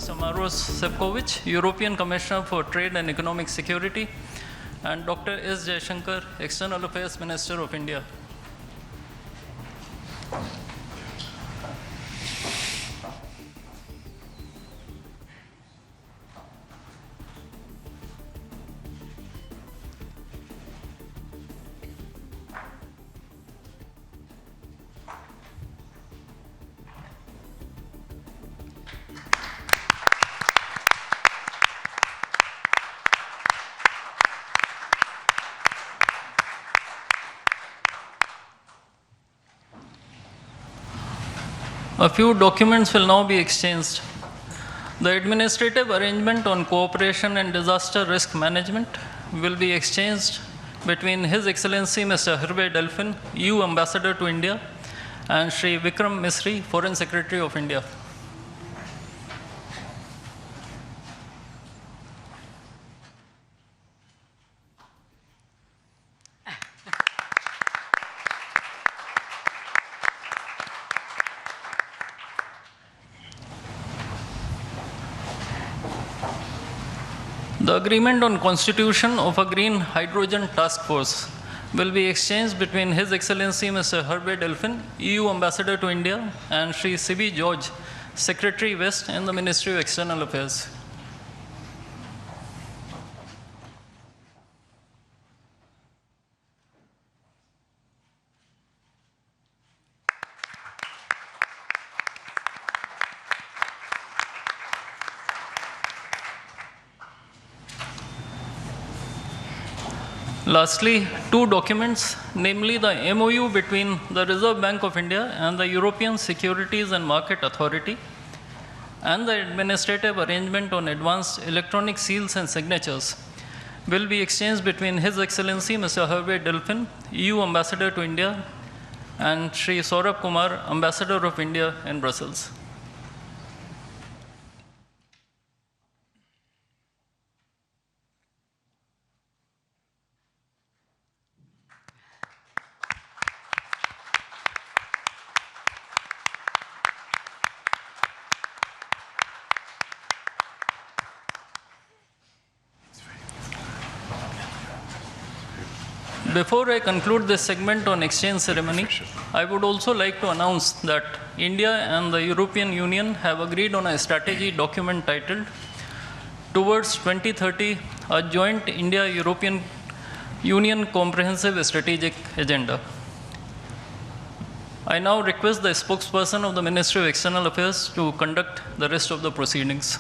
Mr. Maros Sefcovic, European Commissioner for Trade and Economic Security, and Dr. S. Jaishankar, External Affairs Minister of India. A few documents will now be exchanged. The administrative arrangement on cooperation and disaster risk management will be exchanged between His Excellency Mr. Hervé Delphin, EU Ambassador to India, and Shri Vikram Misri, Foreign Secretary of India. The agreement on constitution of a green hydrogen task force will be exchanged between His Excellency Mr. Hervé Delphin, EU Ambassador to India, and Shri C.B. George, Secretary West in the Ministry of External Affairs. Lastly, two documents, namely the MOU between the Reserve Bank of India and the European Securities and Market Authority, and the administrative arrangement on advanced electronic seals and signatures, will be exchanged between His Excellency Mr. Hervé Delphin, EU Ambassador to India, and Shri Saurabh Kumar, Ambassador of India in Brussels. Before I conclude this segment on exchange ceremony, I would also like to announce that India and the European Union have agreed on a strategy document titled Towards 2030, a joint India-European Union Comprehensive Strategic Agenda. I now request the spokesperson of the Ministry of External Affairs to conduct the rest of the proceedings.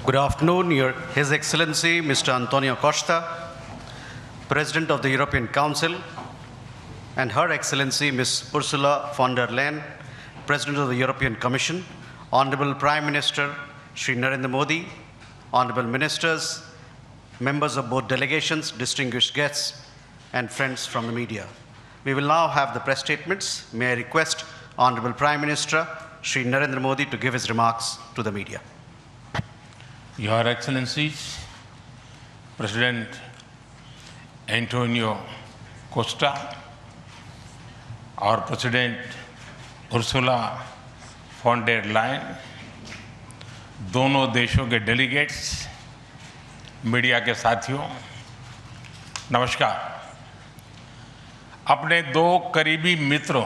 Good afternoon, His Excellency Mr. Antonio Costa, President of the European Council, and Her Excellency Ms. Ursula von der Leyen, President of the European Commission, Honorable Prime Minister Shri Narendra Modi, Honorable Ministers, members of both delegations, distinguished guests, and friends from the media. We will now have the press statements. May I request Honorable Prime Minister Shri Narendra Modi to give his remarks to the media. Your Excellencies, President Antonio Costa, our President Ursula von der Leyen, दोनों देशों के delegates, media के साथियों, नमस्कार। अपने दो करीबी मित्रों,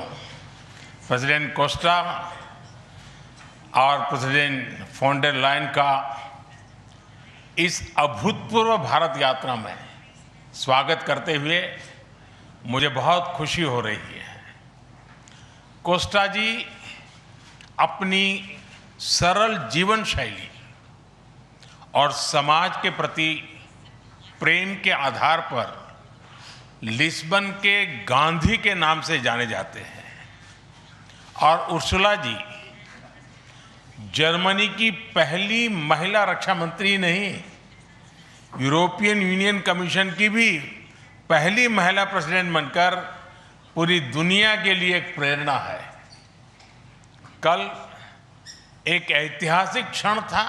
प्रेसिडेंट कोस्टा और प्रेसिडेंट von der Leyen का इस अभूतपूर्व भारत यात्रा में स्वागत करते हुए मुझे बहुत खुशी हो रही है। कोस्टा जी अपनी सरल जीवन शैली और समाज के प्रति प्रेम के आधार पर लिस्बन के गांधी के नाम से जाने जाते हैं और उर्सुला जी जर्मनी की पहली महिला रक्षा मंत्री नहीं, यूरोपियन यूनियन कमीशन की भी पहली महिला प्रेसिडेंट बनकर पूरी दुनिया के लिए एक प्रेरणा है। कल एक ऐतिहासिक क्षण था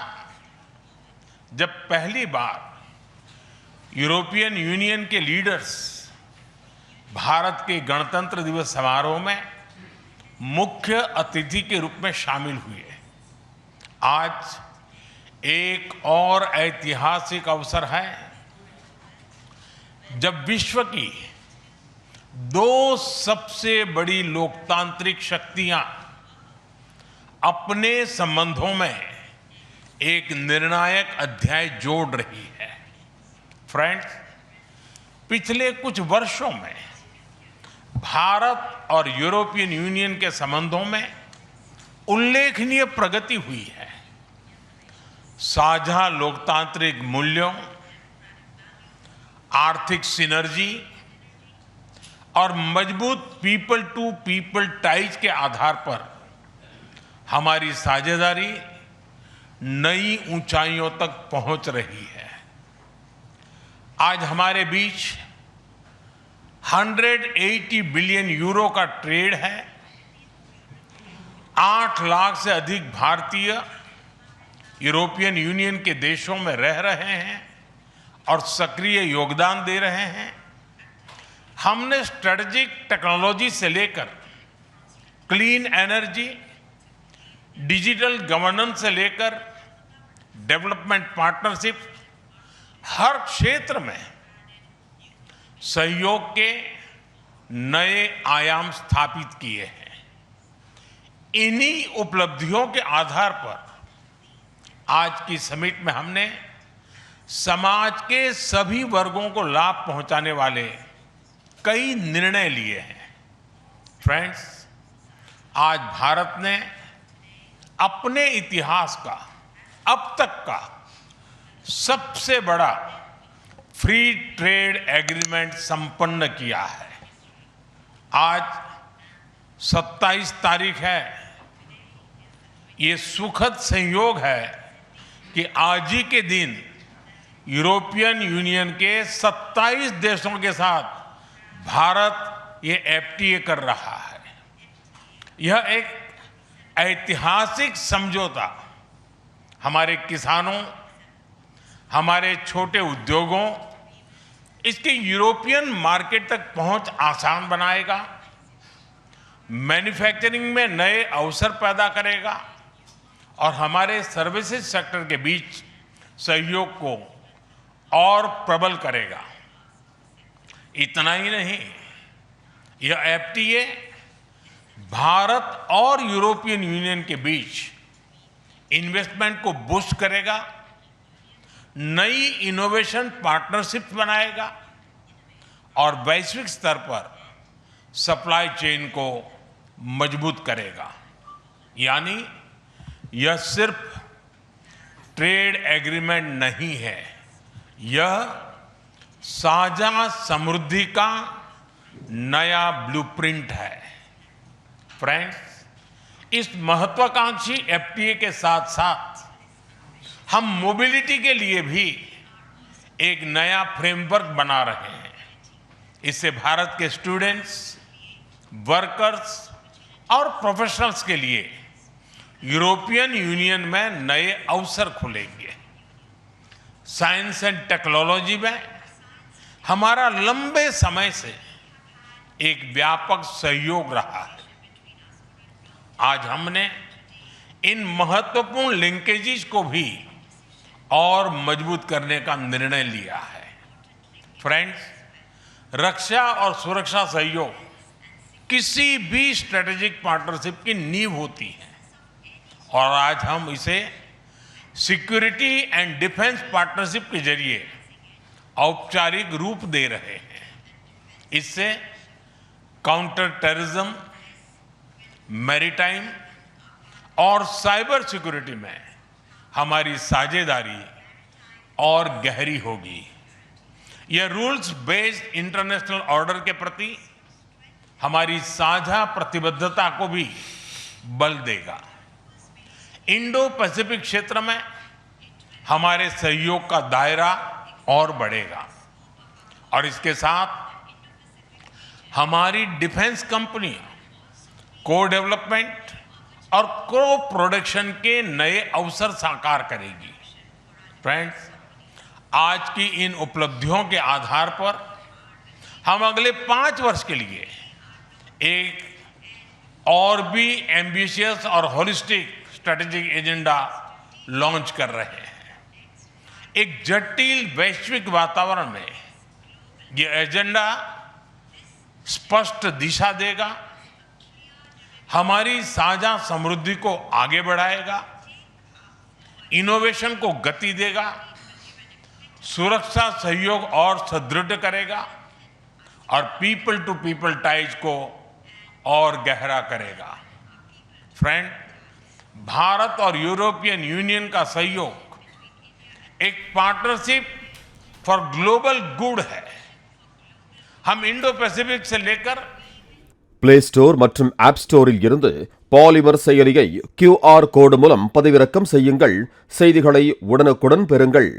जब पहली बार यूरोपियन यूनियन के लीडर्स भारत के गणतंत्र दिवस समारोह में मुख्य अतिथि के रूप में शामिल हुए। आज एक और ऐतिहासिक अवसर है जब विश्व की दो सबसे बड़ी लोकतांत्रिक शक्तियां अपने संबंधों में एक निर्णायक अध्याय जोड़ रही है। फ्रेंड्स, पिछले कुछ वर्षों में भारत और यूरोपियन यूनियन के संबंधों में उल्लेखनीय प्रगति हुई है। साझा लोकतांत्रिक मूल्यों, आर्थिक सिनर्जी और मजबूत पीपल टू पीपल टाइज के आधार पर हमारी साझेदारी नई ऊंचाइयों तक पहुंच रही है। आज हमारे बीच 180 बिलियन यूरो का ट्रेड है। 8 लाख से अधिक भारतीय यूरोपियन यूनियन के देशों में रह रहे हैं और सक्रिय योगदान दे रहे हैं। हमने स्ट्रेटेजिक टेक्नोलॉजी से लेकर क्लीन एनर्जी, डिजिटल गवर्नेंस से लेकर डेवलपमेंट पार्टनरशिप, हर क्षेत्र में सहयोग के नए आयाम स्थापित किए हैं। इन्हीं उपलब्धियों के आधार पर आज की समिट में हमने समाज के सभी वर्गों को लाभ पहुंचाने वाले कई निर्णय लिए हैं। फ्रेंड्स, आज भारत ने अपने इतिहास का अब तक का सबसे बड़ा फ्री ट्रेड एग्रीमेंट संपन्न किया है। आज 27 तारीख है। ये सुखद संयोग है कि आज ही के दिन यूरोपियन यूनियन के 27 देशों के साथ भारत ये एफटीए कर रहा है। यह एक ऐतिहासिक समझौता हमारे किसानों, हमारे छोटे उद्योगों, इसके यूरोपियन मार्केट तक पहुंच आसान बनाएगा, मैन्युफैक्चरिंग में नए अवसर पैदा करेगा और हमारे सर्विसेज सेक्टर के बीच सहयोग को और प्रबल करेगा। इतना ही नहीं, यह एफटीए भारत और यूरोपियन यूनियन के बीच इन्वेस्टमेंट को बूस्ट करेगा, नई इनोवेशन पार्टनरशिप बनाएगा और वैश्विक स्तर पर सप्लाई चेन को मजबूत करेगा। यानी यह सिर्फ ट्रेड एग्रीमेंट नहीं है, यह साझा समृद्धि का नया ब्लूप्रिंट है। फ्रेंड्स, इस महत्वाकांक्षी एफटीए के साथ साथ हम मोबिलिटी के लिए भी एक नया फ्रेमवर्क बना रहे हैं। इससे भारत के स्टूडेंट्स, वर्कर्स और प्रोफेशनल्स के लिए यूरोपियन यूनियन में नए अवसर खुलेंगे। साइंस एंड टेक्नोलॉजी में हमारा लंबे समय से एक व्यापक सहयोग रहा है। आज हमने इन महत्वपूर्ण लिंकेजेस को भी और मजबूत करने का निर्णय लिया है। फ्रेंड्स, रक्षा और सुरक्षा सहयोग किसी भी स्ट्रेटेजिक पार्टनरशिप की नींव होती है और आज हम इसे सिक्योरिटी एंड डिफेंस पार्टनरशिप के जरिए औपचारिक रूप दे रहे हैं। इससे काउंटर टेररिज्म, मैरीटाइम और साइबर सिक्योरिटी में हमारी साझेदारी और गहरी होगी। यह रूल्स बेस्ड इंटरनेशनल ऑर्डर के प्रति हमारी साझा प्रतिबद्धता को भी बल देगा। इंडो पैसिफिक क्षेत्र में हमारे सहयोग का दायरा और बढ़ेगा और इसके साथ हमारी डिफेंस कंपनियां को डेवलपमेंट और को प्रोडक्शन के नए अवसर साकार करेगी। फ्रेंड्स, आज की इन उपलब्धियों के आधार पर हम अगले 5 वर्ष के लिए एक और भी एम्बिशियस और होलिस्टिक स्ट्रेटेजिक एजेंडा लॉन्च कर रहे हैं। एक जटिल वैश्विक वातावरण में ये एजेंडा स्पष्ट दिशा देगा, हमारी साझा समृद्धि को आगे बढ़ाएगा, इनोवेशन को गति देगा, सुरक्षा सहयोग और सुदृढ़ करेगा और पीपल टू पीपल टाइज को और गहरा करेगा। फ्रेंड, भारत और यूरोपियन यूनियन का सहयोग एक पार्टनरशिप फॉर ग्लोबल गुड है। हम इंडो पैसिफिक से लेकर பிளே ஸ்டோர் மற்றும் ஆப் ஸ்டோரில் இருந்து பாலிமர் செயலியை QR கோடு மூலம் பதிவிறக்கம் செய்யுங்கள். செய்திகளை உடனுக்குடன் பெறுங்கள்.